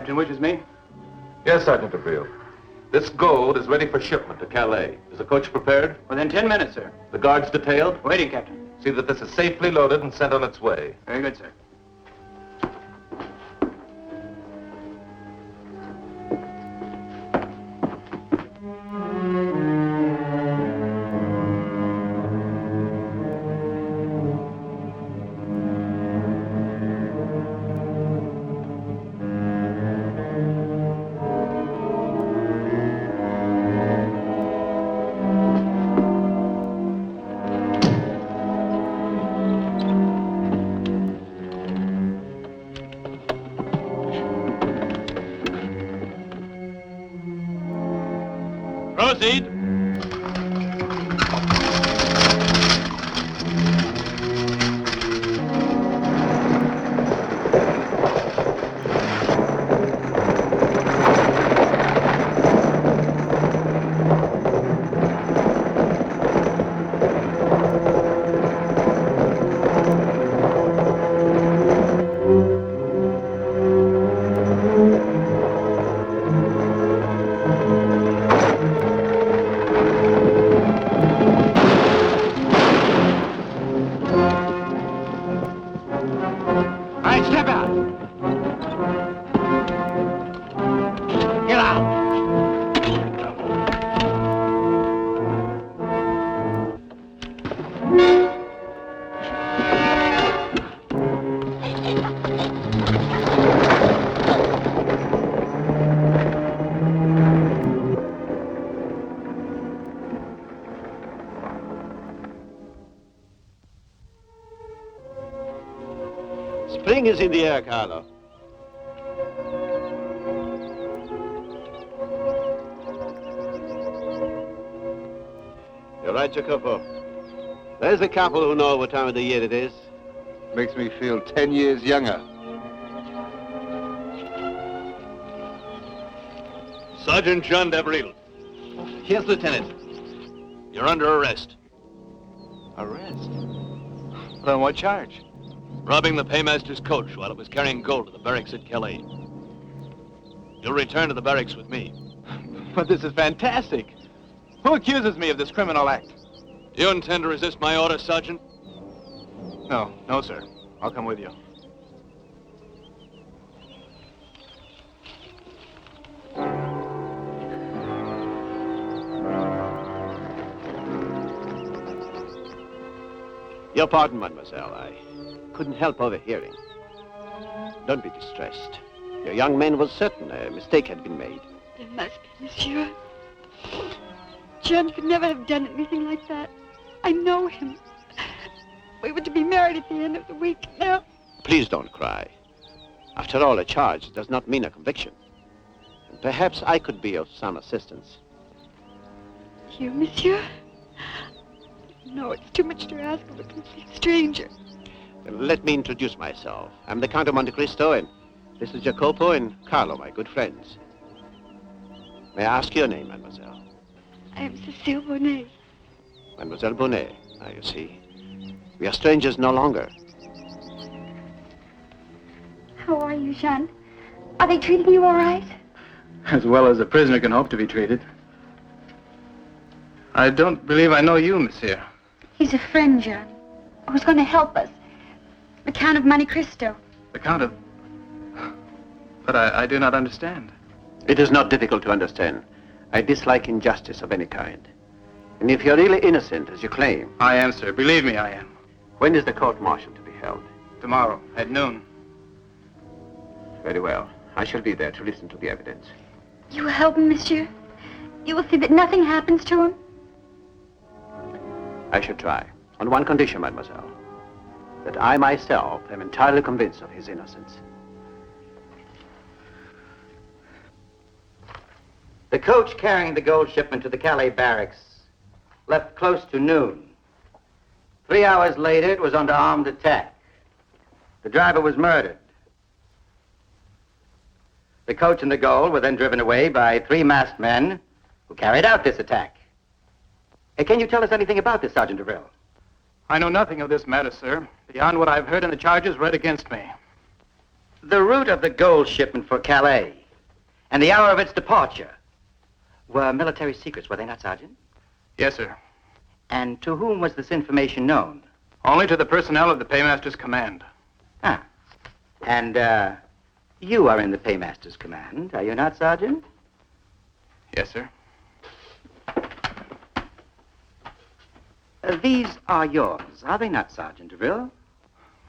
Captain wishes me. Yes, Sergeant Avril. This gold is ready for shipment to Calais. Is the coach prepared? Within 10 minutes, sir. The guards detailed? Waiting, Captain. See that this is safely loaded and sent on its way. Very good, sir. Proceed. Spring is in the air, Carlo. You're right, Jacopo. There's the couple who know what time of the year it is. Makes me feel 10 years younger. Sergeant John Devril. Yes, Lieutenant. You're under arrest. Arrest? But on what charge? Robbing the paymaster's coach while it was carrying gold to the barracks at Calais. You'll return to the barracks with me. But this is fantastic. Who accuses me of this criminal act? Do you intend to resist my order, Sergeant? No, sir. I'll come with you. Your pardon, mademoiselle. I couldn't help overhearing. Don't be distressed. Your young man was certain a mistake had been made. There must be, monsieur. John could never have done anything like that. I know him. We were to be married at the end of the week now. Please don't cry. After all, a charge does not mean a conviction. And perhaps I could be of some assistance. You, monsieur? No, it's too much to ask of a complete stranger. Let me introduce myself. I'm the Count of Monte Cristo, and this is Jacopo and Carlo, my good friends. May I ask your name, mademoiselle? I am Cecile Bonnet. Mademoiselle Bonnet. Now, you see, we are strangers no longer. How are you, Jean? Are they treating you all right? As well as a prisoner can hope to be treated. I don't believe I know you, monsieur. He's a friend, Jean, who's going to help us. The Count of Monte Cristo. The Count of... But I do not understand. It is not difficult to understand. I dislike injustice of any kind. And if you're really innocent, as you claim... I am, sir. Believe me, I am. When is the court-martial to be held? Tomorrow, at noon. Very well. I shall be there to listen to the evidence. You will help him, monsieur? You will see that nothing happens to him? I shall try. On one condition, mademoiselle. That I myself am entirely convinced of his innocence. The coach carrying the gold shipment to the Calais barracks left close to noon. 3 hours later, it was under armed attack. The driver was murdered. The coach and the gold were then driven away by 3 masked men who carried out this attack. Can you tell us anything about this, Sergeant Avril? I know nothing of this matter, sir, beyond what I've heard in the charges read against me. The route of the gold shipment for Calais and the hour of its departure were military secrets, were they not, Sergeant? Yes, sir. And to whom was this information known? Only to the personnel of the Paymaster's command. Ah. And, you are in the Paymaster's command, are you not, Sergeant? Yes, sir. These are yours, are they not, Sergeant DeVille?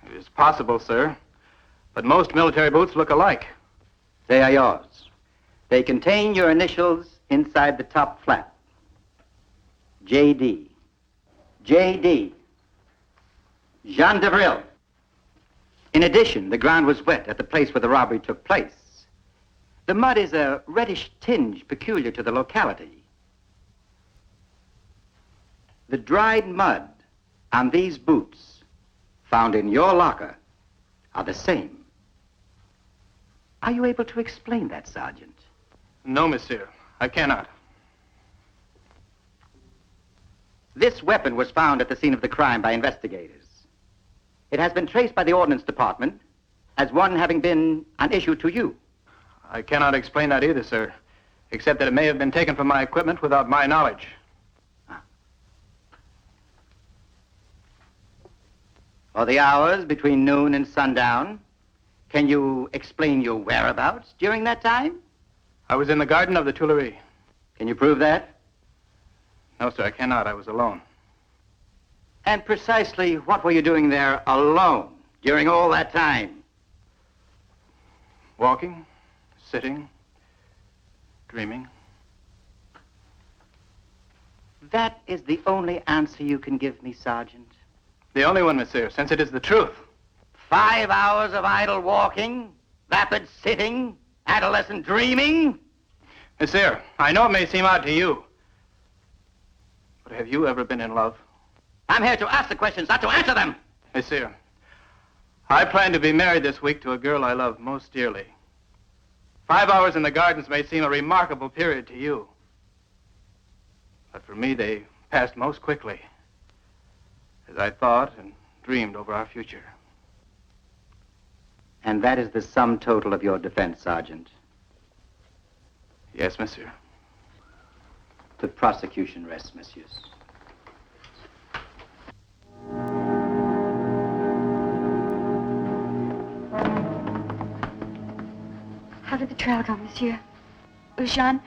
It is possible, sir. But most military boots look alike. They are yours. They contain your initials inside the top flap. J.D. J.D. Jean DeVille. In addition, the ground was wet at the place where the robbery took place. The mud is a reddish tinge peculiar to the locality. The dried mud on these boots found in your locker are the same. Are you able to explain that, Sergeant? No, monsieur. I cannot. This weapon was found at the scene of the crime by investigators. It has been traced by the Ordnance Department as one having been on issue to you. I cannot explain that either, sir. Except that it may have been taken from my equipment without my knowledge. For the hours between noon and sundown, can you explain your whereabouts during that time? I was in the garden of the Tuileries. Can you prove that? No, sir, I cannot. I was alone. And precisely what were you doing there alone during all that time? Walking, sitting, dreaming. That is the only answer you can give me, Sergeant. The only one, monsieur, since it is the truth. 5 hours of idle walking, vapid sitting, adolescent dreaming? Monsieur, I know it may seem odd to you, but have you ever been in love? I'm here to ask the questions, not to answer them. Monsieur, I plan to be married this week to a girl I love most dearly. 5 hours in the gardens may seem a remarkable period to you, but for me they passed most quickly as I thought and dreamed over our future. And that is the sum total of your defense, Sergeant. Yes, monsieur. The prosecution rests, messieurs. How did the trial go, monsieur? Jean,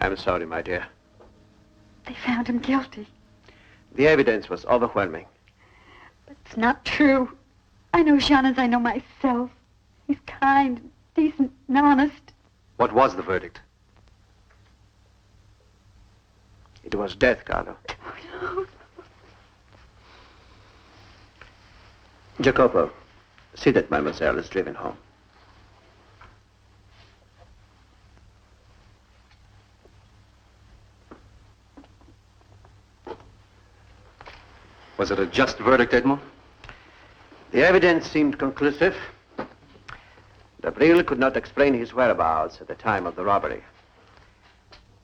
I'm sorry, my dear. they found him guilty. The evidence was overwhelming. But it's not true. I know Jean as I know myself. He's kind, decent, and honest. What was the verdict? It was death, Carlo. Oh, no. Jacopo, see that mademoiselle is driven home. Was it a just verdict, Edmond? The evidence seemed conclusive. Gabriel could not explain his whereabouts at the time of the robbery.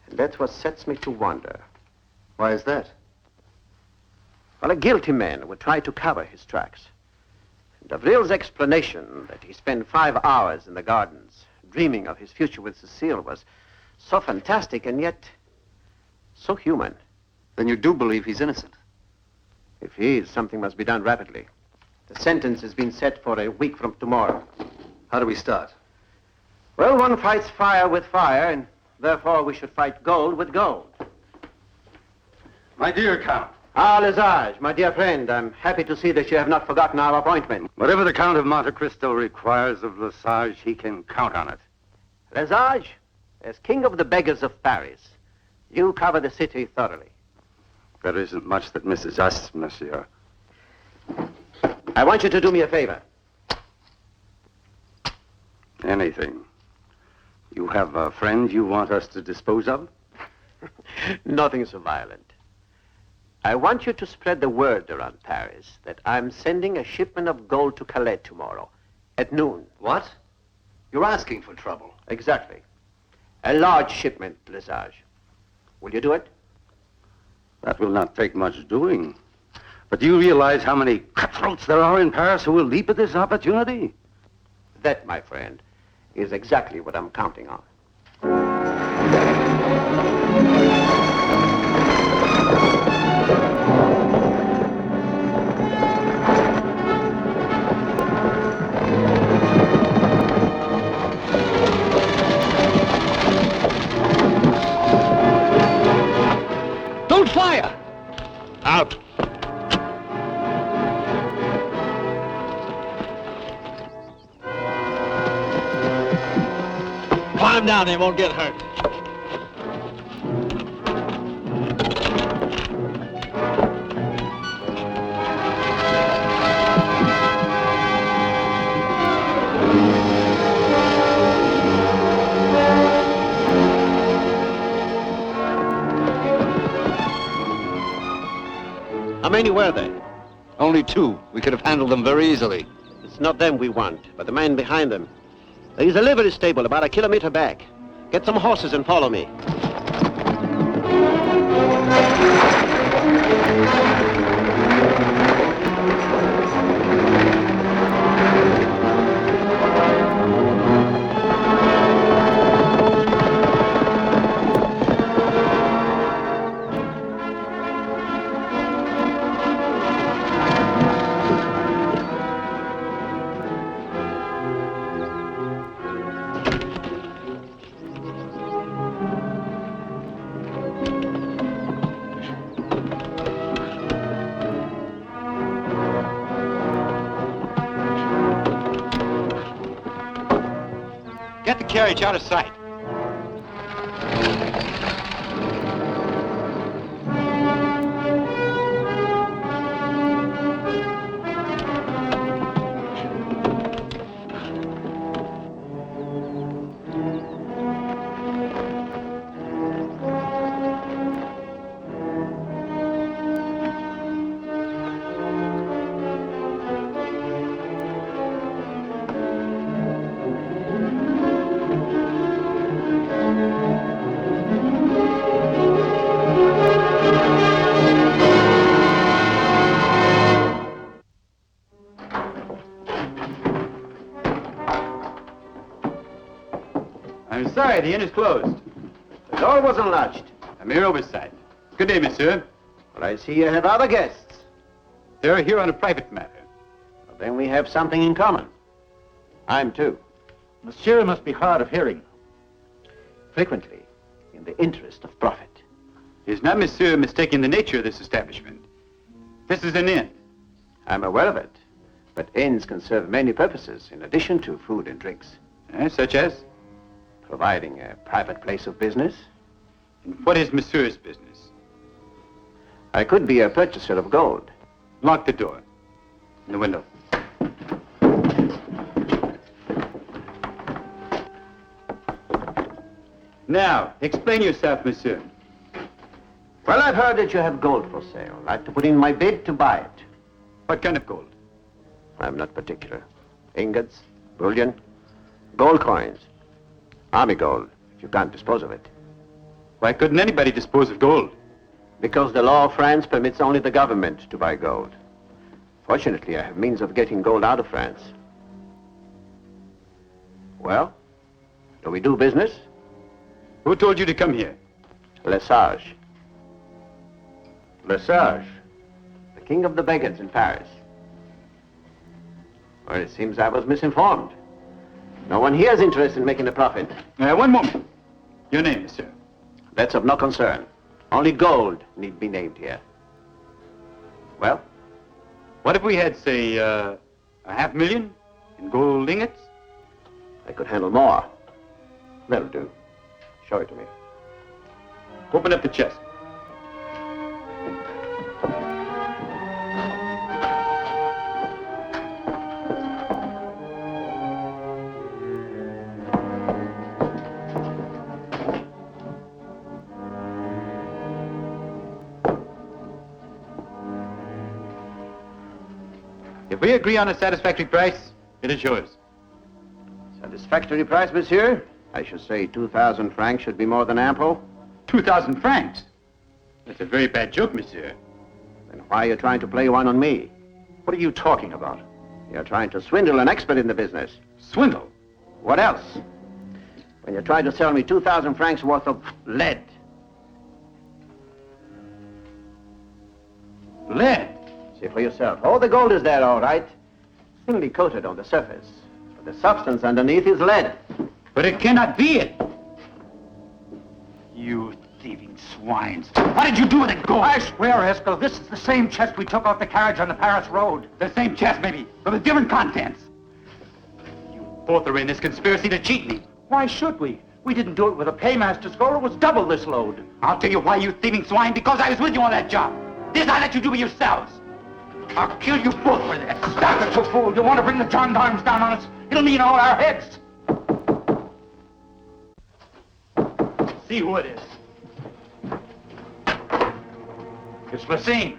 And that's what sets me to wonder. Why is that? Well, a guilty man would try to cover his tracks. And Gabriel's explanation that he spent 5 hours in the gardens dreaming of his future with Cecile was so fantastic and yet so human. Then you do believe he's innocent? If he is, something must be done rapidly. The sentence has been set for a week from tomorrow. How do we start? Well, one fights fire with fire, and therefore we should fight gold with gold. My dear Count. Ah, Lesage, my dear friend, I'm happy to see that you have not forgotten our appointment. Whatever the Count of Monte Cristo requires of Lesage, he can count on it. Lesage, as king of the beggars of Paris, you cover the city thoroughly. There isn't much that misses us, monsieur. I want you to do me a favor. Anything. You have a friend you want us to dispose of? Nothing so violent. I want you to spread the word around Paris that I'm sending a shipment of gold to Calais tomorrow at noon. What? You're asking for trouble. Exactly. A large shipment, Lesage. Will you do it? That will not take much doing. But do you realize how many cutthroats there are in Paris who will leap at this opportunity? That, my friend, is exactly what I'm counting on. Don't fire! Out. Climb down, they won't get hurt. How many were there? Only 2. We could have handled them very easily. It's not them we want, but the man behind them. There is a livery stable about a kilometer back. Get some horses and follow me. Get the carriage out of sight. I'm sorry, the inn is closed. The door wasn't latched. A mere oversight. Good day, monsieur. But I see you have other guests. They're here on a private matter. Well, then we have something in common. I'm too. Monsieur must be hard of hearing. Frequently, in the interest of profit. Is not monsieur mistaking the nature of this establishment? This is an inn. I'm aware of it. But inns can serve many purposes in addition to food and drinks. Such as? Providing a private place of business. And what is monsieur's business? I could be a purchaser of gold. Lock the door. And the window. Now, explain yourself, monsieur. Well, I've heard that you have gold for sale. I'd like to put in my bid to buy it. What kind of gold? I'm not particular. Ingots, bullion, gold coins. Army gold, if you can't dispose of it. Why couldn't anybody dispose of gold? Because the law of France permits only the government to buy gold. Fortunately, I have means of getting gold out of France. Well, do we do business? Who told you to come here? Lesage. Lesage, the king of the beggars in Paris. Well, it seems I was misinformed. No one here is interested in making a profit. One moment. Your name, monsieur? That's of no concern. Only gold need be named here. Well? What if we had, say, a $500,000 in gold ingots? I could handle more. That'll do. Show it to me. Open up the chest. If we agree on a satisfactory price, it is yours. Satisfactory price, monsieur? I should say 2,000 francs should be more than ample. 2,000 francs? That's a very bad joke, monsieur. Then why are you trying to play one on me? What are you talking about? You're trying to swindle an expert in the business. Swindle. What else? When you tried to sell me 2,000 francs worth of lead. Lead? See for yourself. Oh, the gold is there, all right. Thinly coated on the surface. But the substance underneath is lead. But it cannot be it. You thieving swines. What did you do with the gold? I swear, Esco, this is the same chest we took off the carriage on the Paris road. The same chest, maybe, but with different contents. You both are in this conspiracy to cheat me. Why should we? We didn't do it with a paymaster's gold. It was double this load. I'll tell you why, you thieving swine, because I was with you on that job. This I let you do by yourselves. I'll kill you both for that. Stop it, you fool. You want to bring the gendarmes down on us? It'll mean all our heads. See who it is. It's Racine.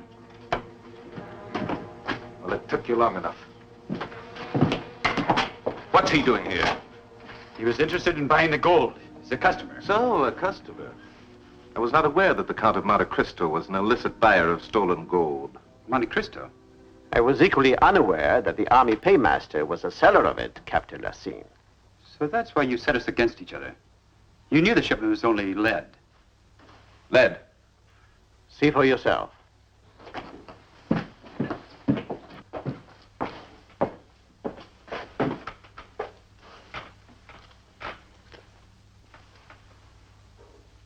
Well, it took you long enough. What's he doing here? He was interested in buying the gold. He's a customer. So, a customer. I was not aware that the Count of Monte Cristo was an illicit buyer of stolen gold. Monte Cristo? I was equally unaware that the army paymaster was a seller of it, Captain Racine. So that's why you set us against each other. You knew the shipment was only lead. Lead. See for yourself.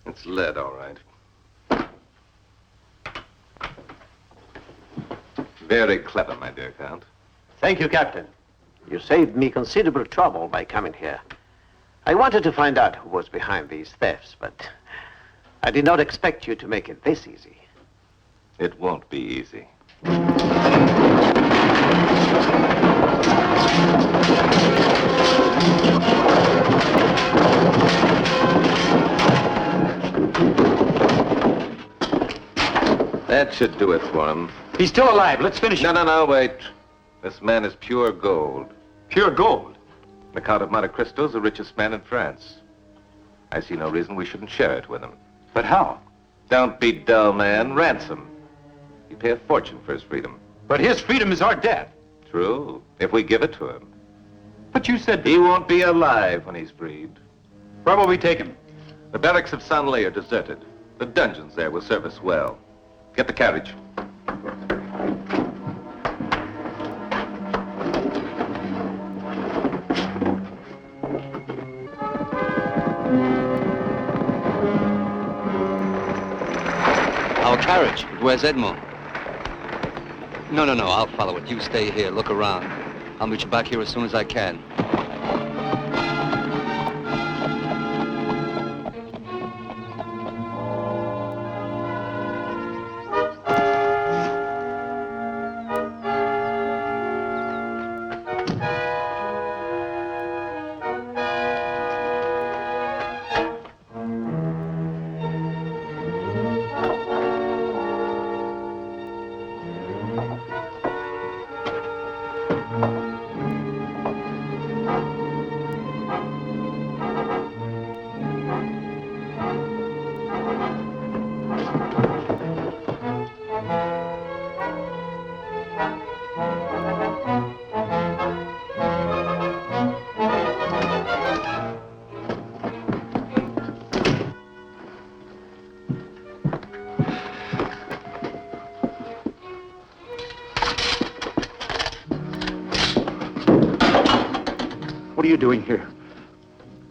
It's lead, all right. Very clever, my dear Count. Thank you, Captain. You saved me considerable trouble by coming here. I wanted to find out who was behind these thefts, but I did not expect you to make it this easy. It won't be easy. That should do it for him. He's still alive. Let's finish it. No, wait. This man is pure gold. Pure gold. The Count of Monte Cristo is the richest man in France. I see no reason we shouldn't share it with him. But how? Don't be dull, man. Ransom. You pay a fortune for his freedom. But his freedom is our death. True, if we give it to him. But you said... He won't be alive when he's freed. Where will we take him? The barracks of S1E are deserted. The dungeons there will serve us well. Get the carriage. Our carriage. Where's Edmond? No, I'll follow it. You stay here. Look around. I'll meet you back here as soon as I can. What are you doing here?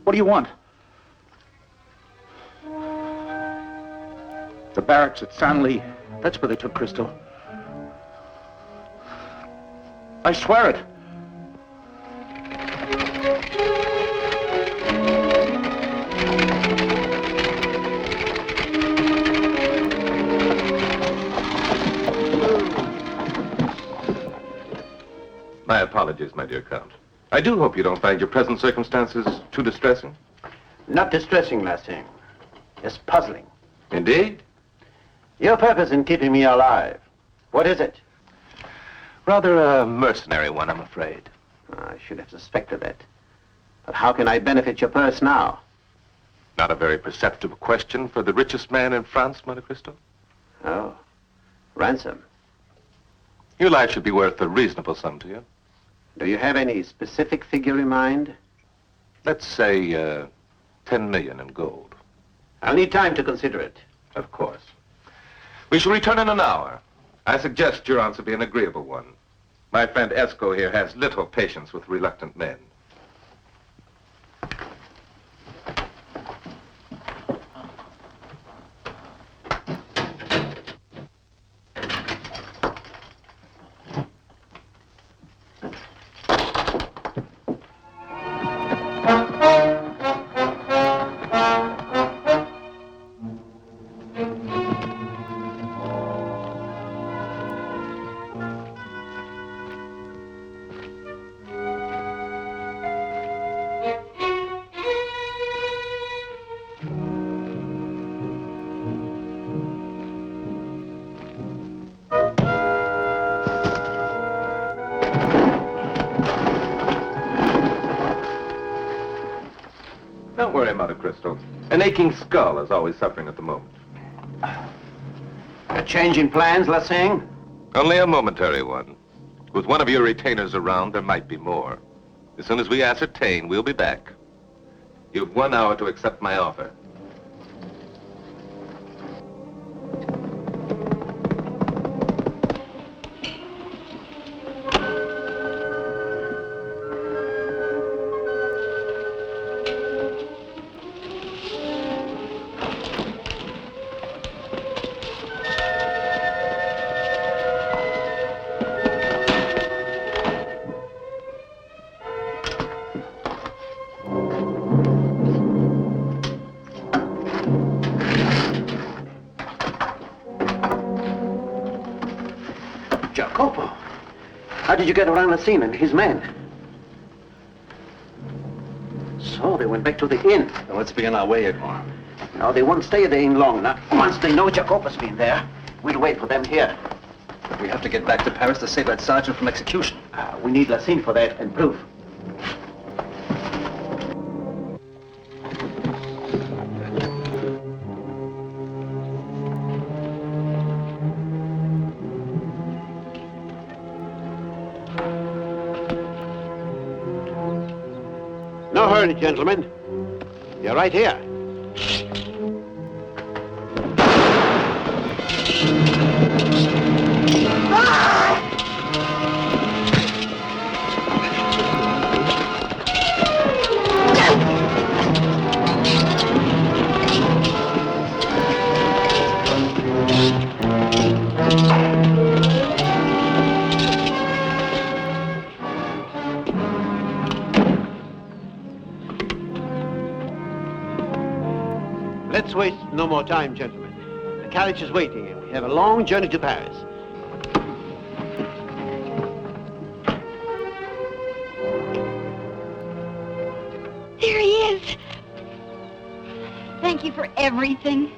What do you want? The barracks at S1E. That's where they took Cristo. I swear it. My apologies, my dear Count. I do hope you don't find your present circumstances too distressing. Not distressing, Racine. Just puzzling. Indeed? Your purpose in keeping me alive, what is it? Rather a mercenary one, I'm afraid. I should have suspected that. But how can I benefit your purse now? Not a very perceptive question for the richest man in France, Monte Cristo. Oh, ransom. Your life should be worth a reasonable sum to you. Do you have any specific figure in mind? Let's say 10 million in gold. I'll need time to consider it. Of course. We shall return in an hour. I suggest your answer be an agreeable one. My friend Esco here has little patience with reluctant men. Don't worry, Monte Cristo. An aching skull is always suffering at the moment. A change in plans, Lassing? Only a momentary one. With one of your retainers around, there might be more. As soon as we ascertain, we'll be back. You've 1 hour to accept my offer. Jacopo, how did you get around Lassine and his men? So they went back to the inn. Now, let's be on our way, Edmond. No, they won't stay at the inn long. Now, once they know Jacopo's been there, we'll wait for them here. We have to get back to Paris to save that sergeant from execution. We need Lassine for that and proof. No hurry, gentlemen. You're right here. Let's waste no more time, gentlemen. The carriage is waiting, and we have a long journey to Paris. There he is. Thank you for everything.